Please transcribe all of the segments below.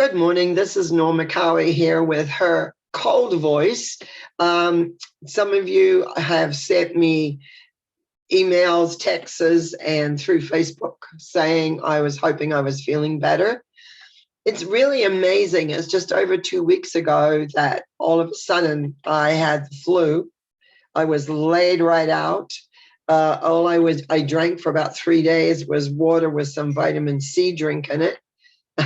Good morning. This is Norma Cowie here with her cold voice. Some of you have sent me emails, texts, and through Facebook saying I was hoping I was feeling better. It's really amazing. It's just over 2 weeks ago that all of a sudden I had the flu. I was laid right out. I drank for about 3 days was water with some vitamin C drink in it.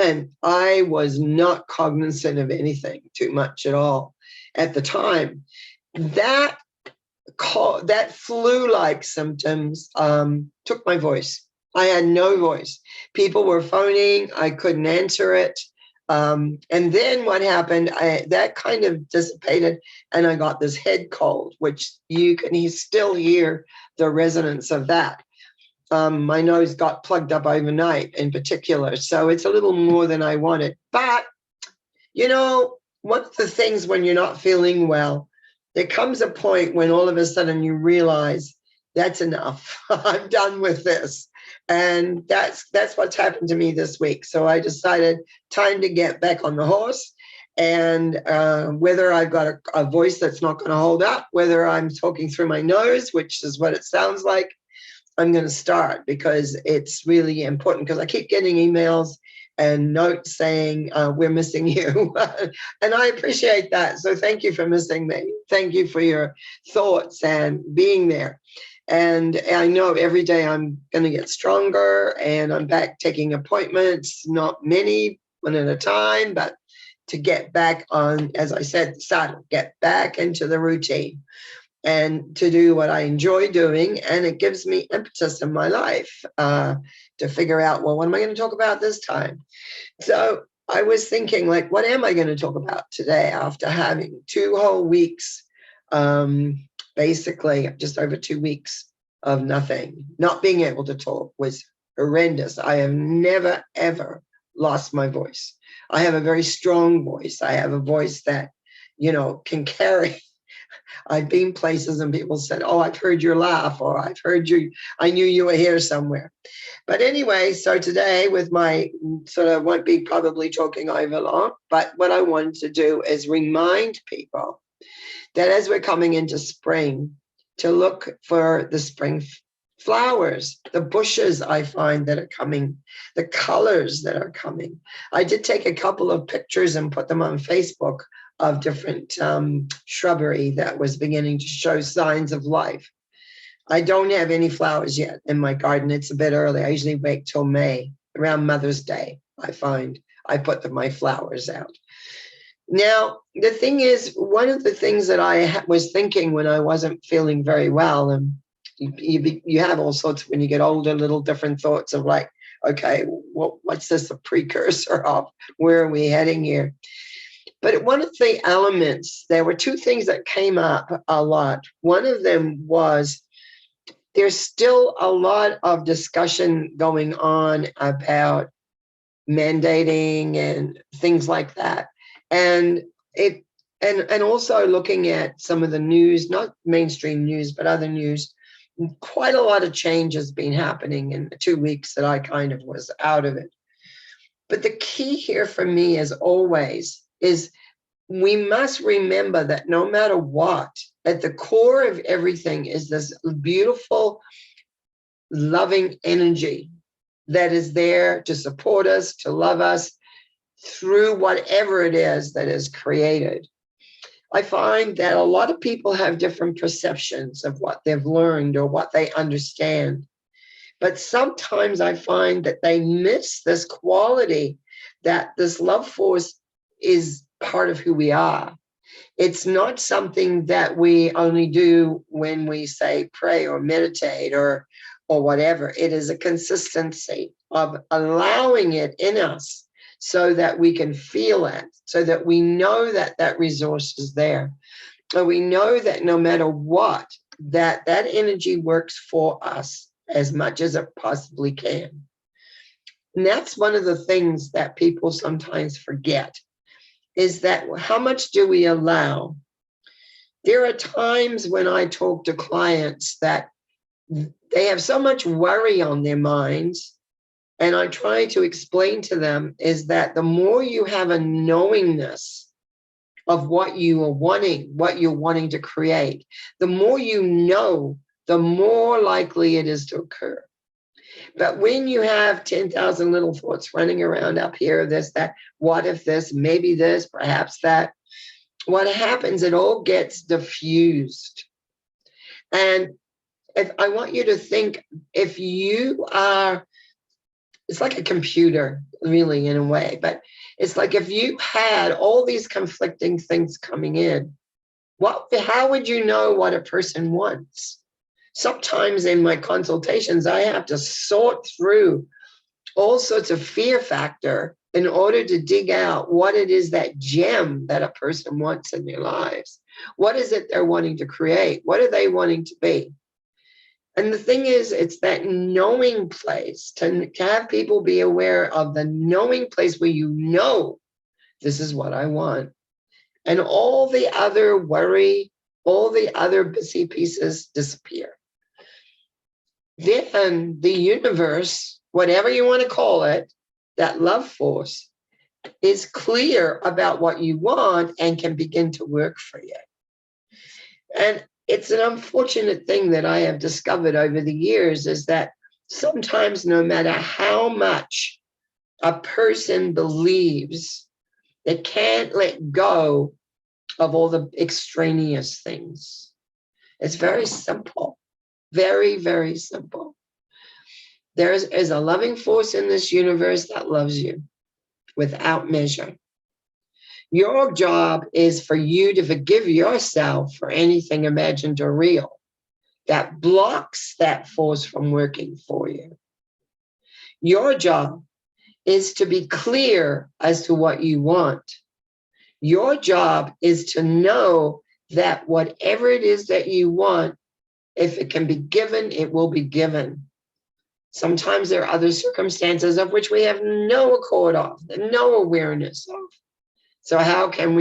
And I was not cognizant of anything too much at all at the time. That that flu-like symptoms took my voice. I had no voice. People were phoning. I couldn't answer it. And then what happened, that kind of dissipated and I got this head cold, which you can still hear the resonance of that. My nose got plugged up overnight in particular. So it's a little more than I wanted. But, one of the things when you're not feeling well, there comes a point when all of a sudden you realize that's enough. I'm done with this. And that's what's happened to me this week. So I decided time to get back on the horse. And whether I've got a voice that's not going to hold up, whether I'm talking through my nose, which is what it sounds like, I'm going to start because it's really important because I keep getting emails and notes saying, we're missing you. And I appreciate that. So thank you for missing me. Thank you for your thoughts and being there. And I know every day I'm going to get stronger and I'm back taking appointments, not many, one at a time, but to get back on, as I said, the saddle, get back into the routine and to do what I enjoy doing. And it gives me impetus in my life to figure out, well, what am I going to talk about this time? So I was thinking, like, what am I going to talk about today after having 2 whole weeks, basically just over 2 weeks of nothing, not being able to talk was horrendous. I have never, ever lost my voice. I have a very strong voice. I have a voice that, can carry. I've been places and people said, oh, I've heard your laugh, or I've heard you, I knew you were here somewhere. But anyway, so today with my sort of won't be probably talking over long, but what I wanted to do is remind people that as we're coming into spring, to look for the spring flowers, the bushes I find that are coming, the colors that are coming. I did take a couple of pictures and put them on Facebook of different shrubbery that was beginning to show signs of life. I don't have any flowers yet in my garden. It's a bit early. I usually wait till May, around Mother's Day, I find I put my flowers out. Now, the thing is, one of the things that I was thinking when I wasn't feeling very well, and you have all sorts, when you get older, little different thoughts of like, okay, what's this a precursor of? Where are we heading here? But one of the elements, there were 2 things that came up a lot. One of them was there's still a lot of discussion going on about mandating and things like that. And and also looking at some of the news, not mainstream news, but other news, quite a lot of change has been happening in the 2 weeks that I kind of was out of it. But the key here for me, as always, is we must remember that no matter what, at the core of everything is this beautiful, loving energy that is there to support us, to love us through whatever it is that is created. I find that a lot of people have different perceptions of what they've learned or what they understand. But sometimes I find that they miss this quality that this love force is part of who we are. It's not something that we only do when we say pray or meditate or whatever. It is a consistency of allowing it in us so that we can feel it, so that we know that that resource is there. So we know that no matter what, that energy works for us as much as it possibly can. And that's one of the things that people sometimes forget, is that how much do we allow? There are times when I talk to clients that they have so much worry on their minds And I try to explain to them is that the more you have a knowingness of what you are wanting, what you're wanting to create, the more you know, the more likely it is to occur. But when you have 10,000 little thoughts running around up here, this, that, what if this, maybe this, perhaps that, what happens, it all gets diffused. And if I want you to think, if you are, it's like a computer, really, in a way, but it's like if you had all these conflicting things coming in, how would you know what a person wants? Sometimes in my consultations, I have to sort through all sorts of fear factor in order to dig out what it is, that gem that a person wants in their lives. What is it they're wanting to create? What are they wanting to be? And the thing is, it's that knowing place, to have people be aware of the knowing place where you know this is what I want. And all the other worry, all the other busy pieces disappear. Then the universe, whatever you want to call it, that love force, is clear about what you want and can begin to work for you. And it's an unfortunate thing that I have discovered over the years is that sometimes no matter how much a person believes, they can't let go of all the extraneous things. It's very simple, very, very simple. There is a loving force in this universe that loves you without measure. Your job is for you to forgive yourself for anything imagined or real that blocks that force from working for you. Your job is to be clear as to what you want. Your job is to know that whatever it is that you want, if it can be given, it will be given. Sometimes there are other circumstances of which we have no accord of, no awareness of. So how can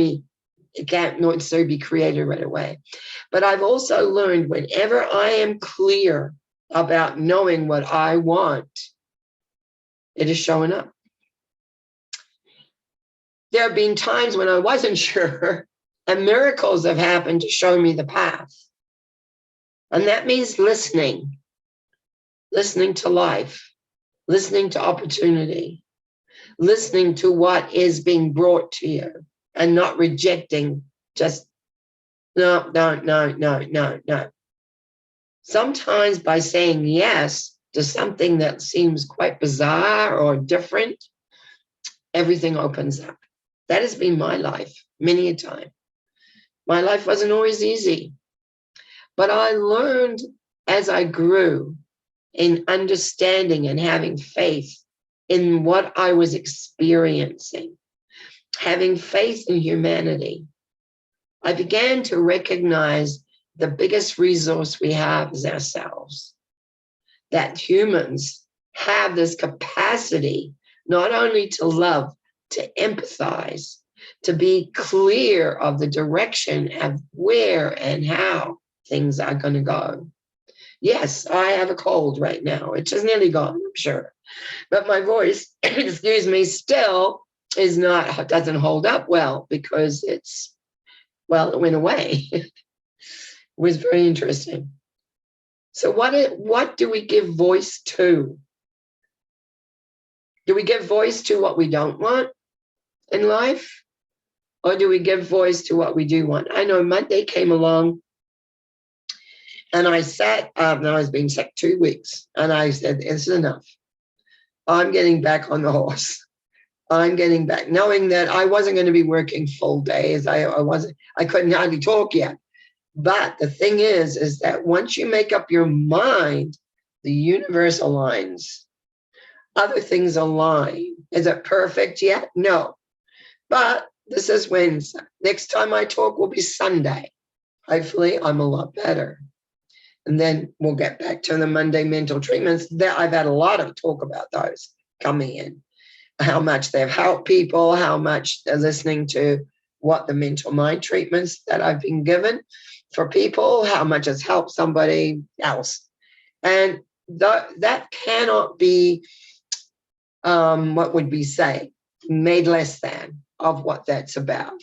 it can't necessarily be created right away. But I've also learned whenever I am clear about knowing what I want, it is showing up. There have been times when I wasn't sure, and miracles have happened to show me the path. And that means listening to life, listening to opportunity, listening to what is being brought to you and not rejecting just, no. Sometimes by saying yes to something that seems quite bizarre or different, everything opens up. That has been my life many a time. My life wasn't always easy, but I learned as I grew in understanding and having faith in what I was experiencing, having faith in humanity. I began to recognize the biggest resource we have is ourselves, that humans have this capacity not only to love, to empathize, to be clear of the direction of where and how things are going to go. Yes, I have a cold right now. It's just nearly gone, I'm sure. But my voice, excuse me, still doesn't hold up well because it went away. It was very interesting. So what do we give voice to? Do we give voice to what we don't want in life? Or do we give voice to what we do want? I know Monday came along and I sat up, and I was being sick 2 weeks. And I said, this is enough. I'm getting back on the horse. I'm getting back, knowing that I wasn't going to be working full days. I couldn't hardly talk yet. But the thing is that once you make up your mind, the universe aligns. Other things align. Is it perfect yet? No. But this is Wednesday. Next time I talk will be Sunday. Hopefully I'm a lot better. And then we'll get back to the Monday mental treatments. I've had a lot of talk about those coming in, how much they've helped people, how much they're listening to what the mental mind treatments that I've been given for people, how much it's helped somebody else. And that cannot be what would we say, made less than of what that's about.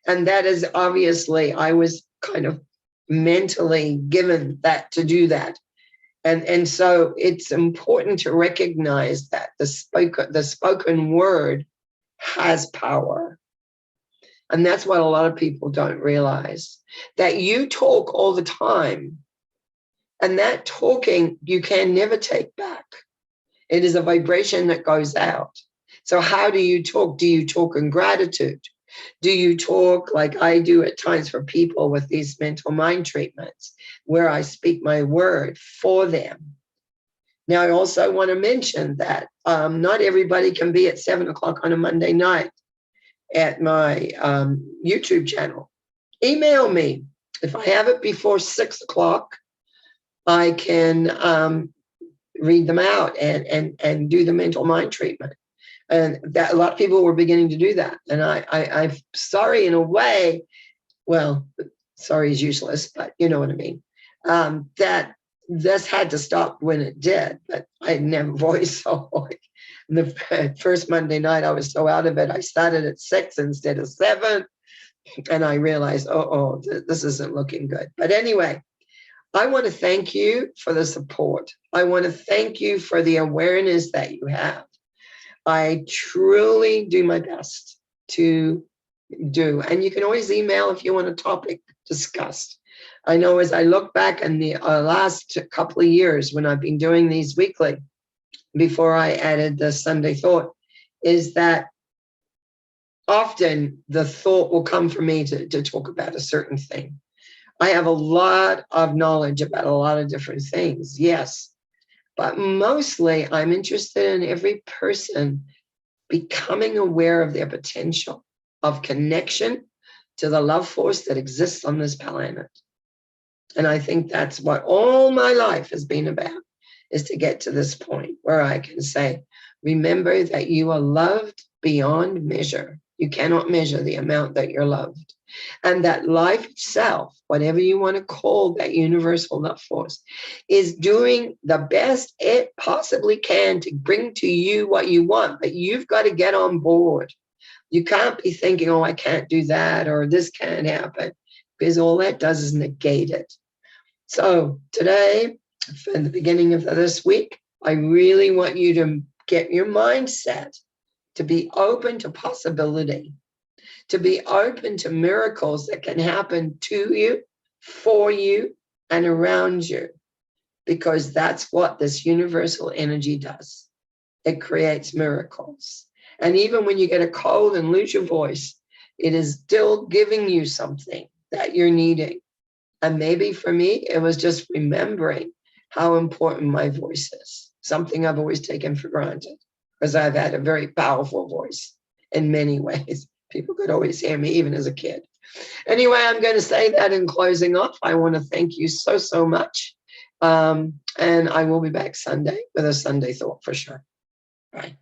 And that is obviously, I was kind of mentally given that to do that. And so it's important to recognize that the spoken word has power. And that's what a lot of people don't realize, that you talk all the time, and that talking you can never take back. It is a vibration that goes out. So how do you talk? Do you talk in gratitude? Do you talk like I do at times for people with these mental mind treatments, where I speak my word for them? Now, I also want to mention that not everybody can be at 7 o'clock on a Monday night at my YouTube channel. Email me. If I have it before 6 o'clock, I can read them out and do the mental mind treatment. And that a lot of people were beginning to do that. And I'm sorry in a way, well, sorry is useless, but you know what I mean. That this had to stop when it did, but I never voiced so like the first Monday night I was so out of it. I started at 6 instead of 7, and I realized, this isn't looking good. But anyway, I want to thank you for the support. I want to thank you for the awareness that you have. I truly do my best to do. And you can always email if you want a topic discussed. I know as I look back in the last couple of years when I've been doing these weekly, before I added the Sunday thought, is that often the thought will come from me to talk about a certain thing. I have a lot of knowledge about a lot of different things, yes. But mostly I'm interested in every person becoming aware of their potential of connection to the love force that exists on this planet. And I think that's what all my life has been about, is to get to this point where I can say, remember that you are loved beyond measure. You cannot measure the amount that you're loved. And that life itself, whatever you want to call that universal love force, is doing the best it possibly can to bring to you what you want. But you've got to get on board. You can't be thinking, I can't do that, or this can't happen, because all that does is negate it. So today, in the beginning of this week, I really want you to get your mindset to be open to possibility, to be open to miracles that can happen to you, for you, and around you, because that's what this universal energy does. It creates miracles. And even when you get a cold and lose your voice, it is still giving you something that you're needing. And maybe for me, it was just remembering how important my voice is, something I've always taken for granted, because I've had a very powerful voice in many ways. People could always hear me, even as a kid. Anyway, I'm going to say that in closing off. I want to thank you so, so much. And I will be back Sunday with a Sunday thought for sure. Bye.